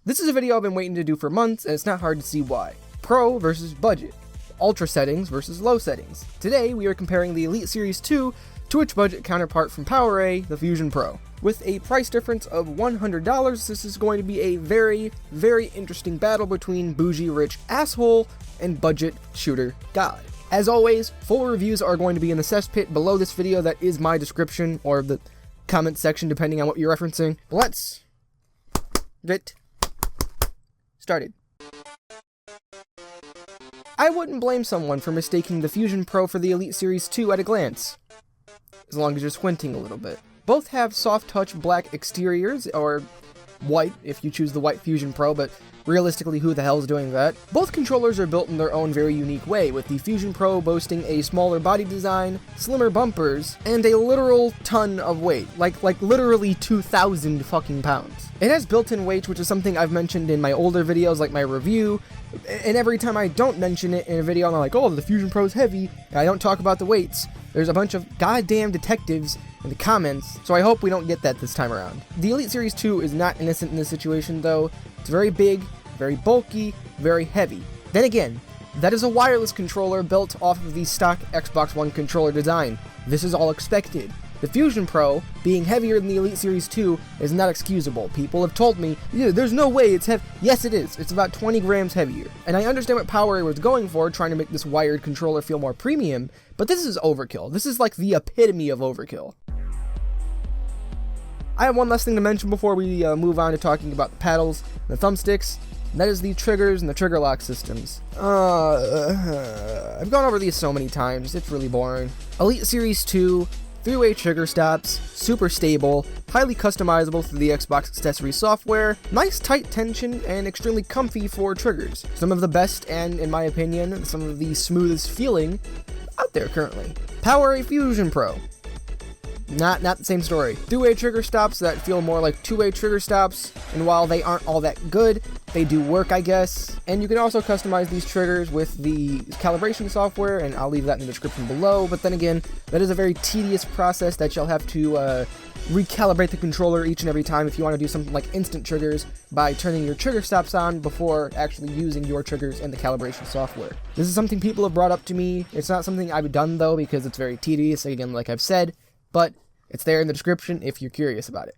This is a video I've been waiting to do for months, and it's not hard to see why. Pro versus budget. Ultra settings versus low settings. Today, we are comparing the Elite Series 2 to its budget counterpart from PowerA, the Fusion Pro. With a price difference of $100, this is going to be a very, very interesting battle between bougie rich asshole and budget shooter god. As always, full reviews are going to be in the cesspit below this video. That is my description, or the comment section, depending on what you're referencing. Let's get started. I wouldn't blame someone for mistaking the Fusion Pro for the Elite Series 2 at a glance, as long as you're squinting a little bit. Both have soft touch black exteriors, or white if you choose the white Fusion Pro, but realistically, who the hell's doing that? Both controllers are built in their own very unique way, with the Fusion Pro boasting a smaller body design, slimmer bumpers, and a literal ton of weight, like literally 2,000 fucking pounds. It has built-in weights, which is something I've mentioned in my older videos, like my review, and every time I don't mention it in a video, I'm like, oh, the Fusion Pro's heavy, and I don't talk about the weights, there's a bunch of goddamn detectives in the comments, so I hope we don't get that this time around. The Elite Series 2 is not innocent in this situation, though. It's very big, very bulky, very heavy. Then again, that is a wireless controller built off of the stock Xbox One controller design. This is all expected. The Fusion Pro, being heavier than the Elite Series 2, is not excusable. People have told me, yeah, there's no way it's heavy. Yes, it is. It's about 20 grams heavier. And I understand what PowerA was going for, trying to make this wired controller feel more premium, but this is overkill. This is like the epitome of overkill. I have one last thing to mention before we move on to talking about the paddles and the thumbsticks, and that is the triggers and the trigger lock systems. I've gone over these so many times, it's really boring. Elite Series 2, 3-way trigger stops, super stable, highly customizable through the Xbox accessory software, nice tight tension, and extremely comfy for triggers. Some of the best and, in my opinion, some of the smoothest feeling out there currently. PowerA Fusion Pro. Not the same story. 3-way trigger stops that feel more like 2-way trigger stops, and while they aren't all that good, they do work, I guess. And you can also customize these triggers with the calibration software, and I'll leave that in the description below. But then again, that is a very tedious process that you'll have to recalibrate the controller each and every time if you want to do something like instant triggers by turning your trigger stops on before actually using your triggers in the calibration software. This is something people have brought up to me. It's not something I've done, though, because it's very tedious, again, like I've said. But it's there in the description if you're curious about it.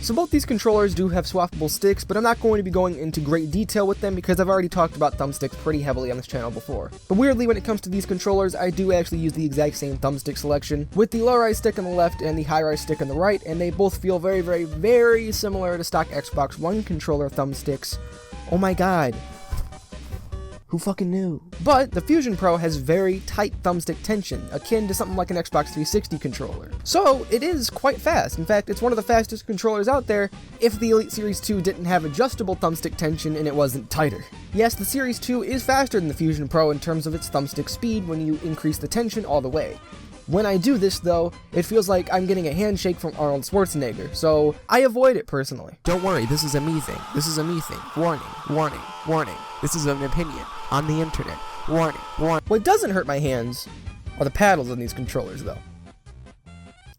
So both these controllers do have swappable sticks, but I'm not going to be going into great detail with them because I've already talked about thumbsticks pretty heavily on this channel before. But weirdly, when it comes to these controllers, I do actually use the exact same thumbstick selection, with the low-rise stick on the left and the high-rise stick on the right, and they both feel very, very, very similar to stock Xbox One controller thumbsticks. Oh my god. Who fucking knew? But the Fusion Pro has very tight thumbstick tension, akin to something like an Xbox 360 controller. So it is quite fast. In fact, it's one of the fastest controllers out there if the Elite Series 2 didn't have adjustable thumbstick tension and it wasn't tighter. Yes, the Series 2 is faster than the Fusion Pro in terms of its thumbstick speed when you increase the tension all the way. When I do this, though, it feels like I'm getting a handshake from Arnold Schwarzenegger, so I avoid it personally. Don't worry, this is a me thing. This is a me thing. Warning, warning, warning. This is an opinion on the internet. Warning, warning. What doesn't hurt my hands are the paddles on these controllers, though.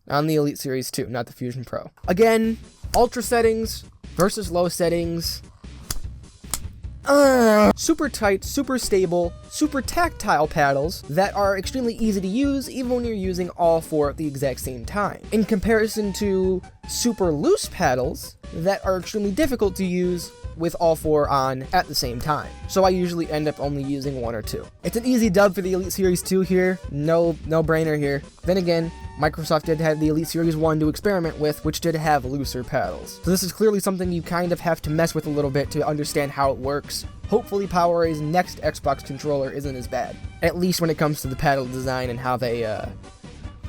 On the Elite Series 2, not the Fusion Pro. Again, ultra settings versus low settings. Super tight, super stable, super tactile paddles that are extremely easy to use even when you're using all four at the exact same time. In comparison to super loose paddles that are extremely difficult to use with all four on at the same time. So I usually end up only using one or two. It's an easy dub for the Elite Series 2 here. No brainer here. Then again, Microsoft did have the Elite Series 1 to experiment with, which did have looser paddles. So this is clearly something you kind of have to mess with a little bit to understand how it works. Hopefully PowerA's next Xbox controller isn't as bad. At least when it comes to the paddle design and how they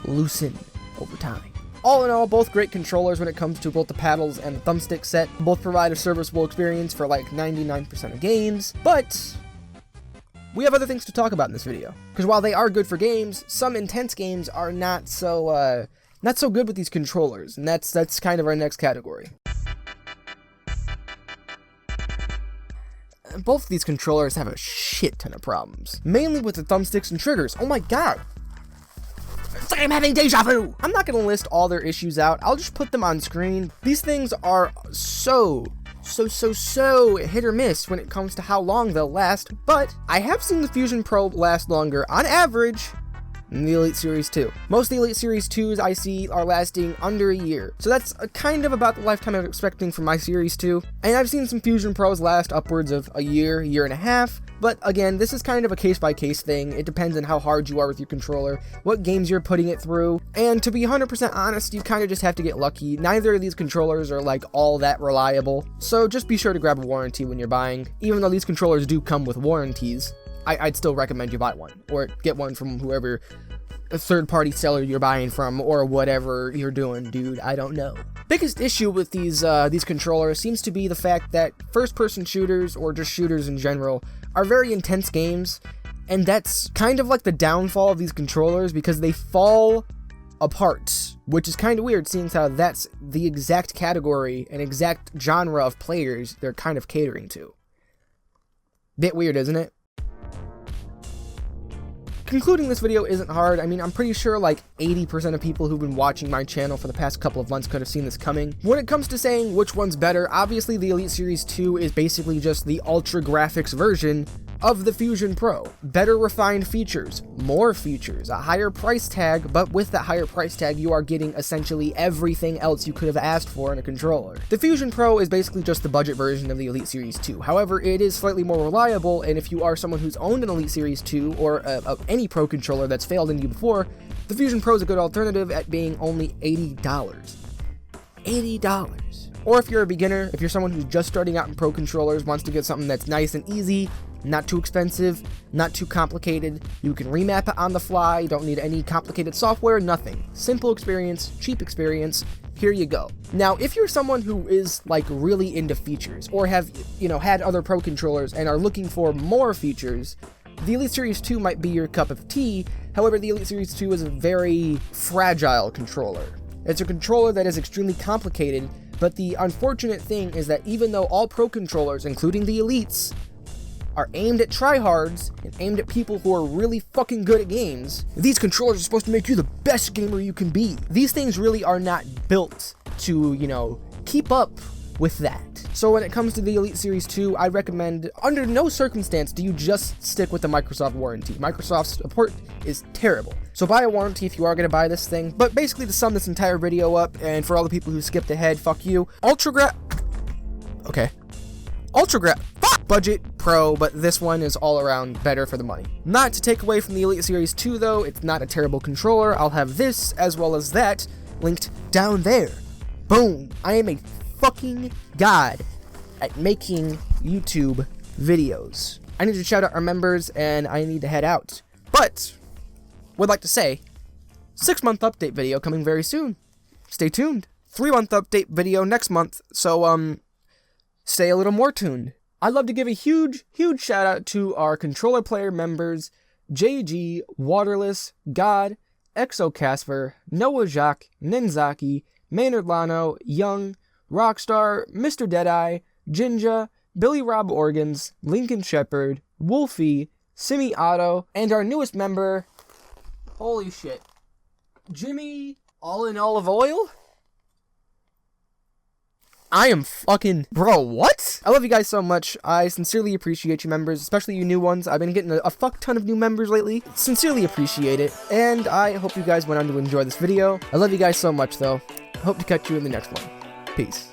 loosen over time. All in all, both great controllers when it comes to both the paddles and the thumbstick set. Both provide a serviceable experience for like 99% of games, but we have other things to talk about in this video. Because while they are good for games, some intense games are not so good with these controllers, and that's kind of our next category. Both of these controllers have a shit ton of problems, mainly with the thumbsticks and triggers. Oh my god! It's like I'm having deja vu! I'm not gonna list all their issues out, I'll just put them on screen. These things are so hit or miss when it comes to how long they'll last, but I have seen the Fusion Pro last longer, on average, than the Elite Series 2. Most of the Elite Series 2s I see are lasting under a year, so that's kind of about the lifetime I'm expecting from my Series 2, and I've seen some Fusion Pros last upwards of a year and a half, but again, this is kind of a case-by-case thing. It depends on how hard you are with your controller, what games you're putting it through, and to be 100% honest, you kind of just have to get lucky. Neither of these controllers are like all that reliable, so just be sure to grab a warranty when you're buying. Even though these controllers do come with warranties, I'd still recommend you buy one, or get one from whoever a third-party seller you're buying from, or whatever you're doing, dude. I don't know. Biggest issue with these controllers seems to be the fact that first-person shooters, or just shooters in general, are very intense games, and that's kind of like the downfall of these controllers because they fall apart, which is kind of weird seeing how that's the exact category and exact genre of players they're kind of catering to. Bit weird, isn't it? Concluding this video isn't hard. I mean, I'm pretty sure like 80% of people who've been watching my channel for the past couple of months could have seen this coming. When it comes to saying which one's better, obviously the Elite Series 2 is basically just the ultra graphics version of the Fusion Pro. Better refined features, more features, a higher price tag, but with that higher price tag you are getting essentially everything else you could have asked for in a controller. The Fusion Pro is basically just the budget version of the Elite Series 2. However, it is slightly more reliable, and if you are someone who's owned an Elite Series 2 or any Pro controller that's failed in you before, the Fusion Pro is a good alternative at being only $80. $80. Or if you're a beginner, if you're someone who's just starting out in Pro controllers, wants to get something that's nice and easy, not too expensive, not too complicated, you can remap it on the fly, you don't need any complicated software, nothing. Simple experience, cheap experience, here you go. Now, if you're someone who is like really into features, or have, had other Pro controllers and are looking for more features, the Elite Series 2 might be your cup of tea. However, the Elite Series 2 is a very fragile controller. It's a controller that is extremely complicated, but the unfortunate thing is that even though all Pro controllers, including the Elites, are aimed at tryhards and aimed at people who are really fucking good at games, these controllers are supposed to make you the best gamer you can be. These things really are not built to, keep up with that. So when it comes to the Elite Series 2, I recommend, under no circumstance do you just stick with the Microsoft warranty. Microsoft's support is terrible. So buy a warranty if you are going to buy this thing. But basically, to sum this entire video up, and for all the people who skipped ahead, fuck you. Ultra budget Pro, but this one is all around better for the money. Not to take away from the Elite Series 2 though, it's not a terrible controller. I'll have this as well as that linked down there. Boom. I am a fucking god at making YouTube videos. I need to shout out our members and I need to head out. But would like to say 6-month update video coming very soon. Stay tuned. 3-month update video next month. So stay a little more tuned. I'd love to give a huge shout out to our controller player members, JG, Waterless, God, Exocasper, Noah Jacques, Ninzaki, Maynard Lano, Young, Rockstar, Mr. Deadeye, Jinja, Billy Rob Organs, Lincoln Shepherd, Wolfie, Simi Otto, and our newest member, holy shit, Jimmy All in Olive Oil? I am fucking... Bro, what? I love you guys so much. I sincerely appreciate you members, especially you new ones. I've been getting a fuck ton of new members lately. Sincerely appreciate it. And I hope you guys went on to enjoy this video. I love you guys so much, though. I hope to catch you in the next one. Peace.